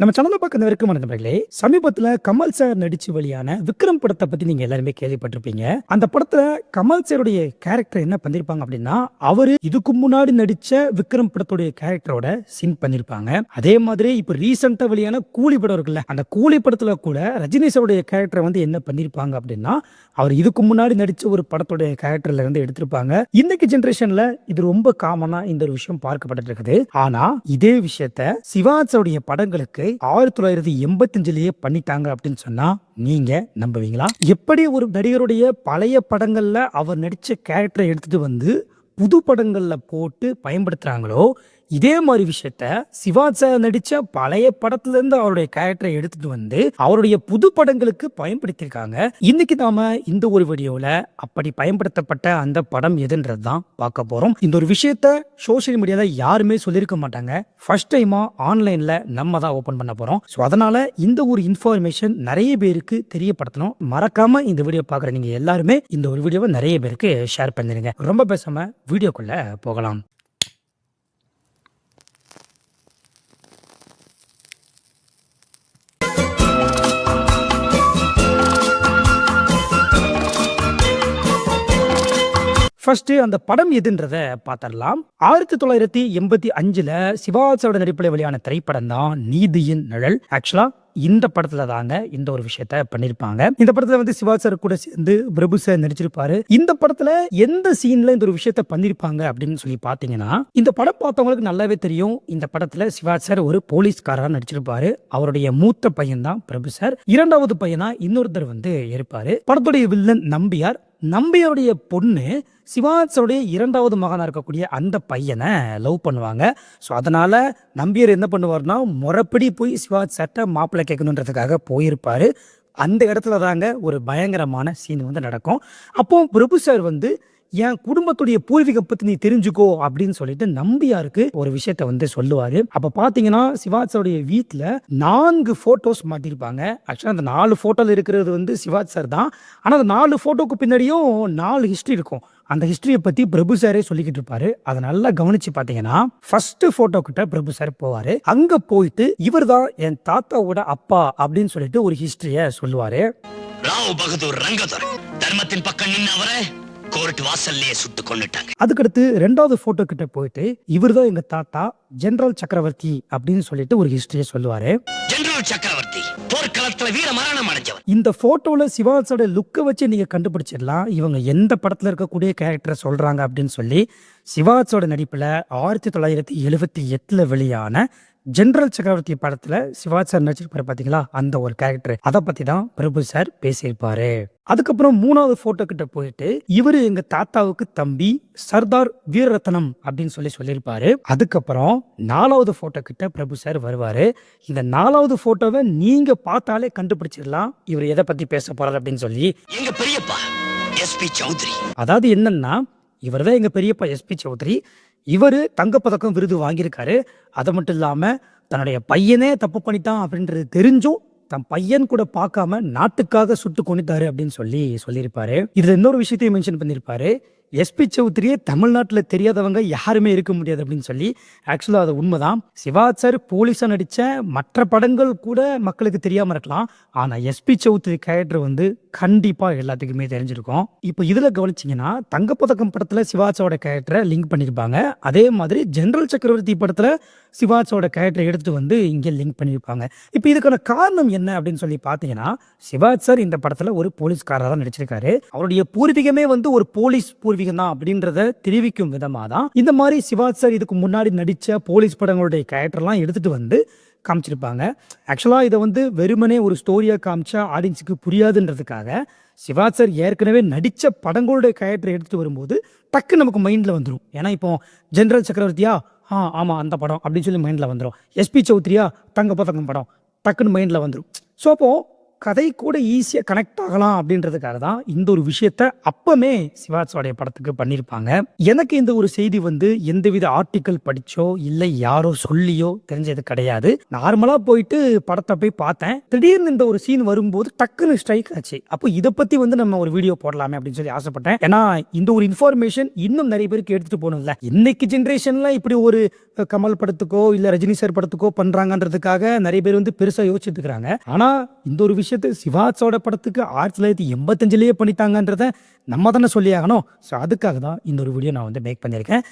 நம்ம சேனல்ல பார்க்க வரைக்கும் நண்பர்களே, சமீபத்துல கமல் சார் நடிச்சு வெளியான விக்ரம் படத்த பத்தி நீங்க எல்லாருமே கேள்விப்பட்டிருப்பீங்க. அந்த படத்துல கமல் சாருடைய கேரக்டர் என்ன பண்ணிருப்பாங்க அப்படின்னா, அவரு இதுக்கு முன்னாடி நடிச்ச விக்ரம் படத்துடைய கேரக்டரோட சிங்க் பண்ணிருப்பாங்க. அதே மாதிரி இப்ப ரீசெண்டா வெளியான கூலி படம் இருக்குல்ல, அந்த கூலி படத்துல கூட ரஜினி சாருடைய கேரக்டர் வந்து என்ன பண்ணிருப்பாங்க அப்படின்னா, அவர் இதுக்கு முன்னாடி நடிச்ச ஒரு படத்துடைய கேரக்டர்ல இருந்து எடுத்திருப்பாங்க. இன்னைக்கு ஜெனரேஷன்ல இது ரொம்ப காமனா இந்த ஒரு விஷயம் பார்க்கப்பட்டு இருக்குது. ஆனா இதே விஷயத்த சிவாஜியோடைய படங்களுக்கு 1985லயே பண்ணிட்டாங்க அப்படின்னு சொன்னா நீங்க நம்புவீங்களா? எப்படி ஒரு நடிகருடைய பழைய படங்கள்ல அவர் நடிச்ச கேரக்டரை எடுத்துட்டு வந்து புது படங்கள்ல போட்டு பயன்படுத்துறாங்களோ, இதே மாதிரி விஷயத்த சிவாஜி சார் நடிச்ச பழைய படத்துல இருந்து அவருடைய கேரக்டரை எடுத்துட்டு வந்து அவருடைய புது படங்களுக்கு பயன்படுத்தியிருக்காங்க. இன்னைக்கு நாம இந்த ஒரு வீடியோல அப்படி பயன்படுத்தப்பட்ட அந்த படம் எதுன்றது தான் பார்க்க போறோம். இந்த ஒரு விஷயத்த சோசியல் மீடியால யாருமே சொல்லியிருக்க மாட்டாங்க. ஃபர்ஸ்ட் டைமா ஆன்லைன்ல நம்ம தான் ஓபன் பண்ண போறோம். ஸோ அதனால இந்த ஒரு இன்ஃபர்மேஷன் நிறைய பேருக்கு தெரியப்படுத்தணும். மறக்காம இந்த வீடியோ பார்க்குற நீங்க எல்லாருமே இந்த ஒரு வீடியோவை நிறைய பேருக்கு ஷேர் பண்ணிருங்க. ரொம்ப பேசாம வீடியோக்குள்ள போகலாம். ஃபர்ஸ்ட் அந்த படம் எதுன்றத பார்த்தரலாம். 1985ல சிவாஜியோட நடிப்பில் வெளியான திரைப்படம் தான் நீதியின் நிழல். ஆக்சுவலா இந்த படத்துல தாங்க இந்த ஒரு விஷயத்த பண்ணிருப்பாங்க. இந்த படத்துல வந்து சிவாஜி சார் கூட சேர்ந்து பிரபு சார் நடிச்சிருப்பாரு. இந்த படத்துல எந்த சீன்ல இந்த ஒரு விஷயத்த பண்ணிருப்பாங்க அப்படின்னு சொல்லி பாத்தீங்கன்னா, இந்த படம் பார்த்தவங்களுக்கு நல்லாவே தெரியும். இந்த படத்துல சிவாஜி சார் ஒரு போலீஸ்காரரா நடிச்சிருப்பாரு. அவருடைய மூத்த பையன் தான் பிரபு சார். இரண்டாவது பையனா இன்னொருத்தர் வந்து இருப்பாரு. படத்துடைய வில்லன் நம்பியார். நம்பியாருடைய பொண்ணு சிவாஜியோடைய இரண்டாவது மகனா இருக்கக்கூடிய அந்த பையனை லவ் பண்ணுவாங்க. ஸோ அதனால நம்பியார் என்ன பண்ணுவார்னா, முறைப்படி போய் சிவாஜி சார்ட்ட மாப்பிள்ளை கேட்கணுன்றதுக்காக போயிருப்பாரு. அந்த இடத்துல தாங்க ஒரு பயங்கரமான சீன் வந்து நடக்கும். அப்போ பிரபு சார் வந்து என் குடும்பத்துடைய பூர்வீகம் பத்தி நீ தெரிஞ்சுக்கோ அப்படின்னு சொல்லிட்டு நம்பியாருக்கு ஒரு விஷயத்த வந்து சொல்லுவாரு. அப்ப பாத்தீங்கன்னா சிவாஜியோடைய வீட்டுல 4 போட்டோஸ் மாட்டிருப்பாங்க. ஆக்சுவலா அந்த 4 போட்டோல இருக்கிறது வந்து சிவாஜி சார் தான். ஆனா அந்த 4 போட்டோக்கு பின்னாடியும் 4 ஹிஸ்டரி இருக்கும். அந்த ஹிஸ்டரியை பத்தி பிரபு சாரே சொல்லிக்கிட்டு இருப்பாரு. அதை நல்லா கவனிச்சு பாத்தீங்கன்னா, ஃபர்ஸ்ட் போட்டோ கிட்ட பிரபு சார் போவாரு. அங்க போயிட்டு இவர் தான் என் தாத்தாவோட அப்பா அப்படின்னு சொல்லிட்டு ஒரு ஹிஸ்டரிய சொல்லுவாரு. ராவ் பகதூர் ரங்கதர் தர்மத்தின் பக்கம் நின்னவரை கோர்ட் வாசல்லே சுட்டு கொன்னுட்டாங்க. அதுக்கடுத்து 2வது போட்டோ கிட்ட போயிட்டு இவர் தான் எங்க தாத்தா ஜெனரல் சக்கரவர்த்தி அப்படின்னு சொல்லிட்டு ஒரு ஹிஸ்டரிய சொல்லுவாரு. ஜெனரல் சக்கரவர்த்தி போர்க்களத்துல வீர மரணம் அடைஞ்சவர். இந்த போட்டோல சிவாஜியோட லுக்கை வச்சு நீங்க கண்டுபிடிச்சிடலாம் இவங்க எந்த படத்துல இருக்கக்கூடிய கேரக்டரை சொல்றாங்க அப்படின்னு சொல்லி. சிவாஜியோட நடிப்புல 1978ல வெளியான ஜெனரல் சக்கரவர்த்தி படத்துல சிவாஜி சார் நடிச்சிருப்பாரு பாத்தீங்களா, அந்த ஒரு கேரக்டர் அதை பத்தி தான் பிரபு சார் பேசியிருப்பாரு. அதுக்கப்புறம் 3வது போட்டோ கிட்ட போயிட்டு இவரு எங்க தாத்தாவுக்கு தம்பி சர்தார் வீரரத்னம் அப்படின்னு சொல்லியிருப்பாரு. அதுக்கப்புறம் 4வது போட்டோ கிட்ட பிரபு சார் வருவாரு. இந்த 4வது போட்டோவை நீங்க பார்த்தாலே கண்டுபிடிச்சிடலாம் இவர் எதை பத்தி பேச போறாரு அப்படின்னு சொல்லி. எங்க பெரியப்பா எஸ்பி சௌத்ரி. அதாவது என்னன்னா, இவர் தான் எங்க பெரியப்பா எஸ்பி சௌத்ரி. இவரு தங்கப்பதக்கம் விருது வாங்கியிருக்காரு. அது மட்டும் இல்லாம தன்னுடைய பையனே தப்பு பண்ணிட்டான் அப்படின்றது தெரிஞ்சும் தன் பையன் கூட பார்க்காம நாட்டுக்காக சுட்டு கொன்னுட்டாரு அப்படின்னு சொல்லியிருப்பாரு. இதுல இன்னொரு விஷயத்தையும் மென்ஷன் பண்ணியிருப்பாரு. எஸ்பி சௌத்ரியே தமிழ்நாட்டில் தெரியாதவங்க யாருமே இருக்க முடியாது அப்படின்னு சொல்லி. ஆக்சுவலாக அது உண்மைதான். சிவாஜி சார் போலீஸா நடிச்ச மற்ற படங்கள் கூட மக்களுக்கு தெரியாம இருக்கலாம். ஆனா எஸ்பி சௌத்ரி கேரக்டர் வந்து கண்டிப்பா எல்லாத்துக்குமே தெரிஞ்சிருக்கும். இப்போ இதுல கவனிச்சீங்கன்னா, தங்கப்பதக்கம் படத்துல சிவாஜியோட கேரக்டரை லிங்க் பண்ணிருப்பாங்க. அதே மாதிரி ஜெனரல் சக்கரவர்த்தி படத்துல சிவாஜியோட கேரக்டரை எடுத்துட்டு வந்து இங்கே லிங்க் பண்ணியிருப்பாங்க. இப்போ இதுக்கான காரணம் என்ன அப்படின்னு சொல்லி பார்த்தீங்கன்னா, சிவாஜி சார் இந்த படத்துல ஒரு போலீஸ்காரராக தான் நடிச்சிருக்காரு. அவருடைய பூர்வீகமே வந்து ஒரு போலீஸ் பூர்வீகம் தான் அப்படின்றத தெரிவிக்கும் விதமா தான் இந்த மாதிரி சிவாஜி சார் இதுக்கு முன்னாடி நடிச்ச போலீஸ் படங்களுடைய கேரக்டர்லாம் எடுத்துட்டு வந்து காமிச்சிருப்பாங்க. ஆக்சுவலா இதை வந்து வெறுமனே ஒரு ஸ்டோரியா காமிச்சா ஆடியன்ஸுக்கு புரியாதுன்றதுக்காக சிவாஜி சார் ஏற்கனவே நடிச்ச படங்களுடைய கேரக்டரை எடுத்துட்டு வரும்போது டக்கு நமக்கு மைண்ட்ல வந்துடும். ஏன்னா இப்போ ஜெனரல் சக்கரவர்த்தியா, ஆமா அந்த படம் அப்படின்னு சொல்லி மைண்ட்ல வந்துடும். எஸ்பி சௌத்ரியா, தங்கப்பதக்கம் படம் டக்குன்னு மைண்ட்ல வந்துடும். ஸோ அப்போ கதை கூட ஈஸியாக கனெக்ட் ஆகலாம் அப்படின்றதுக்காக தான் இந்த ஒரு விஷயத்த அப்பமே சிவாஜியோடைய படத்துக்கு பண்ணியிருப்பாங்க. எனக்கு இந்த ஒரு செய்தி வந்து எந்தவித ஆர்டிக்கல் படிச்சோ இல்லை யாரோ சொல்லியோ தெரிஞ்சது கிடையாது. நார்மலாக போயிட்டு படத்தை போய் பார்த்தேன். திடீர்னு இந்த ஒரு சீன் வரும்போது டக்குன்னு ஸ்ட்ரைக் ஆச்சு. அப்போ இதை பற்றி வந்து நம்ம ஒரு வீடியோ போடலாமே அப்படின்னு சொல்லி ஆசைப்பட்டேன். ஏன்னா இந்த ஒரு இன்ஃபர்மேஷன் இன்னும் நிறைய பேருக்கு எடுத்துட்டு போகணும்ல. இன்னைக்கு ஜென்ரேஷன்ல இப்படி ஒரு கமல் படத்துக்கோ இல்லை ரஜினி சார் படத்துக்கோ பண்றாங்கன்றதுக்காக நிறைய பேர் வந்து பெருசா யோசிச்சுட்டு இருக்காங்க. ஆனா இந்த ஒரு விஷயத்தை சிவாஜியோட படத்துக்கு 1985லயே பண்ணிட்டாங்கன்றத நம்ம தானே சொல்லி ஆகணும். ஸோ அதுக்காக தான் இந்த ஒரு வீடியோ நான் வந்து மேக் பண்ணியிருக்கேன்.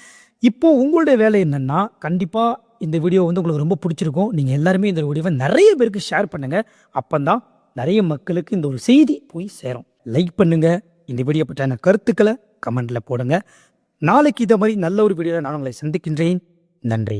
இப்போ உங்களுடைய வேலை என்னன்னா, கண்டிப்பா இந்த வீடியோ வந்து உங்களுக்கு ரொம்ப பிடிச்சிருக்கும். நீங்க எல்லாருமே இந்த வீடியோவை நிறைய பேருக்கு ஷேர் பண்ணுங்க. அப்பந்தான் நிறைய மக்களுக்கு இந்த ஒரு செய்தி போய் சேரும். லைக் பண்ணுங்க. இந்த வீடியோ பற்றின கருத்துக்களை கமெண்ட்ல போடுங்க. நாளைக்கு இதை மாதிரி நல்ல ஒரு வீடியோவில் நான் உங்களை சந்திக்கின்றேன். நன்றி.